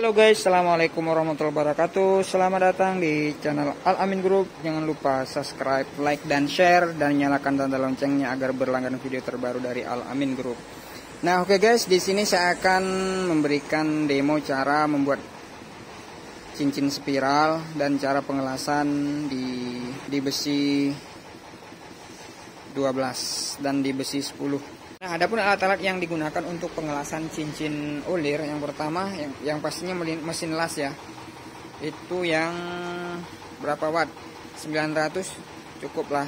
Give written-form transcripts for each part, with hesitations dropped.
Halo guys, assalamualaikum warahmatullahi wabarakatuh. Selamat datang di channel Al-Amin Group. Jangan lupa subscribe, like, dan share, dan nyalakan tanda loncengnya agar berlangganan video terbaru dari Al-Amin Group. Nah, oke guys, di sini saya akan memberikan demo cara membuat cincin spiral dan cara pengelasan di besi 12 dan di besi 10. Nah, adapun alat-alat yang digunakan untuk pengelasan cincin ulir, yang pertama yang pastinya mesin las ya. Itu yang berapa watt? 900 cukup lah.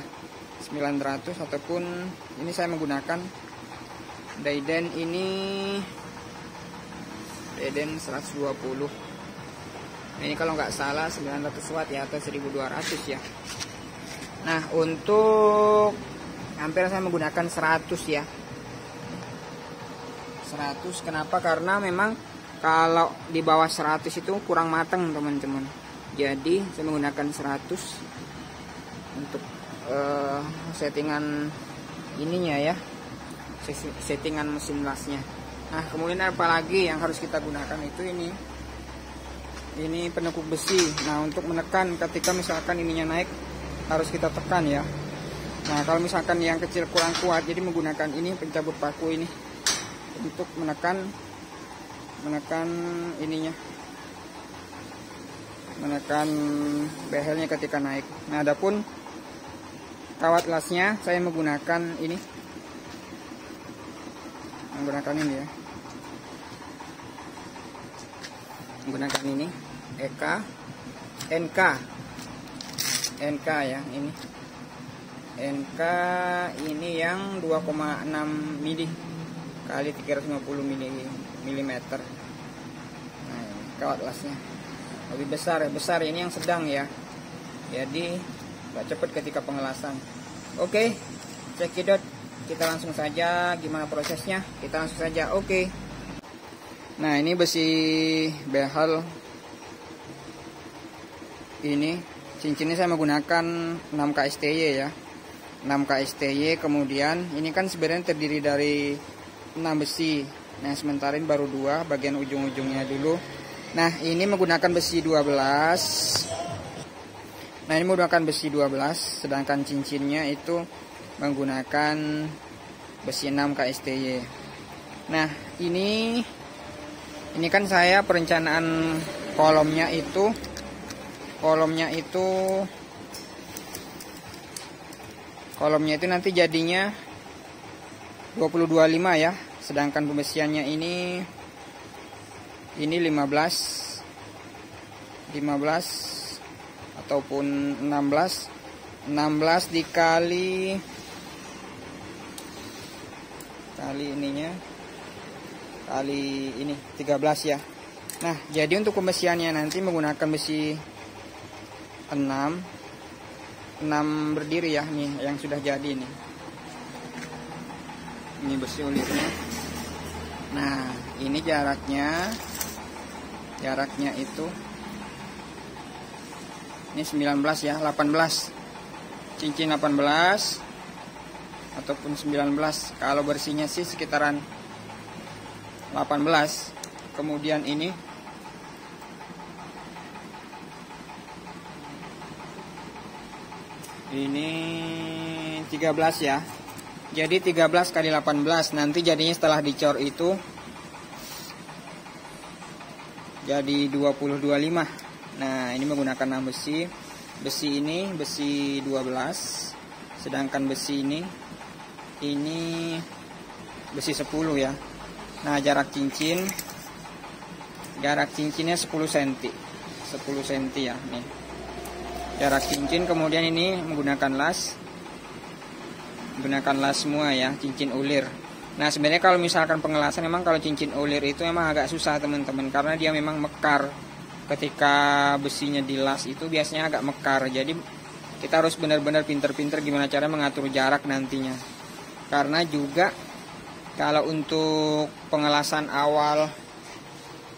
900 ataupun ini saya menggunakan Dayden ini Dayden 120. Ini kalau nggak salah 900 watt ya, atau 1200 ya. Nah, untuk ampere saya menggunakan 100 ya. 100, kenapa? Karena memang kalau di bawah 100 itu kurang matang teman-teman. Jadi saya menggunakan 100 untuk settingan ininya ya, settingan mesin lasnya. Nah, kemudian apa lagi yang harus kita gunakan itu ini penekuk besi. Nah, untuk menekan ketika misalkan ininya naik harus kita tekan ya. Nah, kalau misalkan yang kecil kurang kuat, jadi menggunakan ini pencabut paku ini untuk menekan ininya, menekan behelnya ketika naik. Nah, adapun kawat lasnya saya menggunakan ini ya, menggunakan ini NK ya, ini NK ini yang 2,6 mili kali 350 mm. Nah, ini kawat lasnya lebih besar ini yang sedang ya, jadi gak cepat ketika pengelasan. Oke, cekidot, kita langsung saja gimana prosesnya, kita langsung saja. Oke. Nah, ini besi behel ini, cincinnya saya menggunakan 6K STY ya, 6K STY. Kemudian ini kan sebenarnya terdiri dari 6 besi. Nah, sementara ini baru 2 bagian ujung-ujungnya dulu. Nah, ini menggunakan besi 12. Nah, ini menggunakan besi 12, sedangkan cincinnya itu menggunakan besi 6K STY. Nah, ini kan saya perencanaan kolomnya itu nanti jadinya 20-25 ya, sedangkan pembesiannya ini 15 ataupun 16 dikali ininya kali ini 13 ya. Nah, jadi untuk pembesiannya nanti menggunakan besi 6 berdiri ya, nih yang sudah jadi nih. Ini besi ulirnya. Nah, ini jaraknya itu ini 19 ya, 18 cincin, 18 ataupun 19. Kalau bersihnya sih sekitaran 18. Kemudian ini ini 13 ya. Jadi 13 kali 18 nanti jadinya setelah dicor itu jadi 20-25. Nah, ini menggunakan 6 besi. Besi ini besi 12, sedangkan besi ini besi 10 ya. Nah, jarak cincinnya 10 cm. 10 cm ya nih. Jarak cincin. Kemudian ini menggunakan las semua ya, cincin ulir. Nah, sebenarnya kalau misalkan pengelasan, memang kalau cincin ulir itu memang agak susah teman-teman, karena dia memang mekar. Ketika besinya dilas itu biasanya agak mekar. Jadi kita harus benar-benar pinter-pinter gimana cara mengatur jarak nantinya. Karena juga kalau untuk pengelasan awal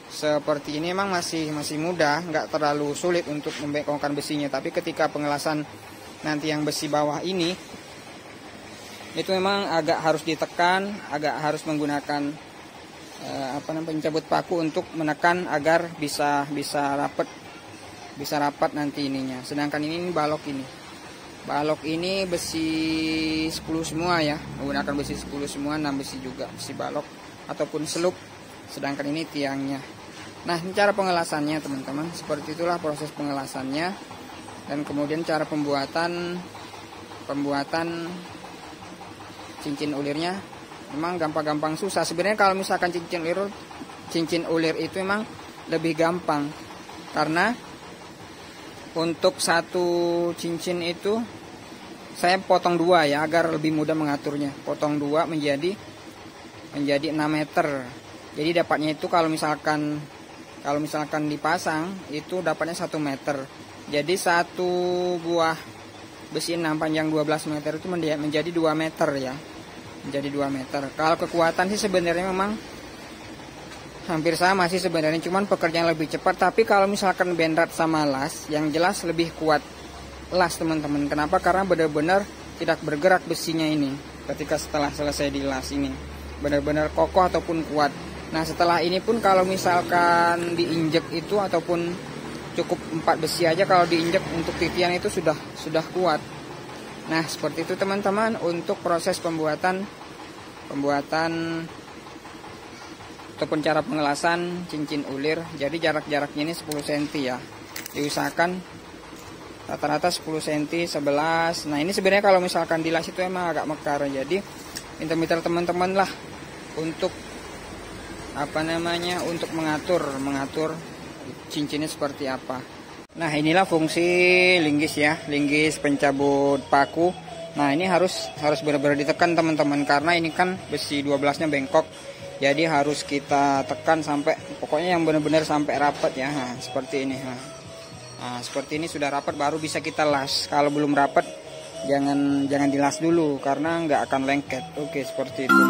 seperti ini memang masih mudah, nggak terlalu sulit untuk membengkokkan besinya. Tapi ketika pengelasan nanti yang besi bawah ini, itu memang agak harus ditekan, agak harus menggunakan pencabut paku untuk menekan agar bisa rapat nanti ininya. Sedangkan ini balok ini besi 10 semua ya, menggunakan besi 10 semua, 6 besi juga, besi balok ataupun selup. Sedangkan ini tiangnya. Nah, ini cara pengelasannya teman-teman. Seperti itulah proses pengelasannya. Dan kemudian cara pembuatan cincin ulirnya memang gampang-gampang susah. Sebenarnya kalau misalkan cincin ulir itu memang lebih gampang, karena untuk satu cincin itu saya potong 2 ya, agar lebih mudah mengaturnya. Potong 2 menjadi 6 meter. Jadi dapatnya itu kalau misalkan dipasang itu dapatnya 1 meter. Jadi satu buah besi 6 panjang 12 meter itu menjadi 2 meter ya. Menjadi 2 meter. Kalau kekuatan sih sebenarnya memang hampir sama sih sebenarnya, cuman pekerjaan lebih cepat. Tapi kalau misalkan benrat sama las, yang jelas lebih kuat las teman-teman. Kenapa? Karena benar-benar tidak bergerak besinya ini ketika setelah selesai dilas ini. Benar-benar kokoh ataupun kuat. Nah, setelah ini pun kalau misalkan diinjek itu ataupun cukup 4 besi aja kalau diinjek untuk titian itu sudah kuat. Nah, seperti itu teman-teman untuk proses pembuatan ataupun cara pengelasan cincin ulir. Jadi jaraknya ini 10 cm ya. Diusahakan rata-rata 10 cm 11. Nah, ini sebenarnya kalau misalkan dilas itu emang agak mekar. Jadi pinter-pinter teman-teman lah untuk untuk mengatur cincinnya seperti apa. Nah, inilah fungsi linggis ya, linggis pencabut paku. Nah, ini harus benar-benar ditekan teman-teman, karena ini kan besi 12-nya bengkok. Jadi harus kita tekan sampai, pokoknya yang benar-benar sampai rapat ya. Nah, seperti ini. Nah, seperti ini sudah rapat baru bisa kita las. Kalau belum rapat jangan dilas dulu karena nggak akan lengket. Oke, seperti itu.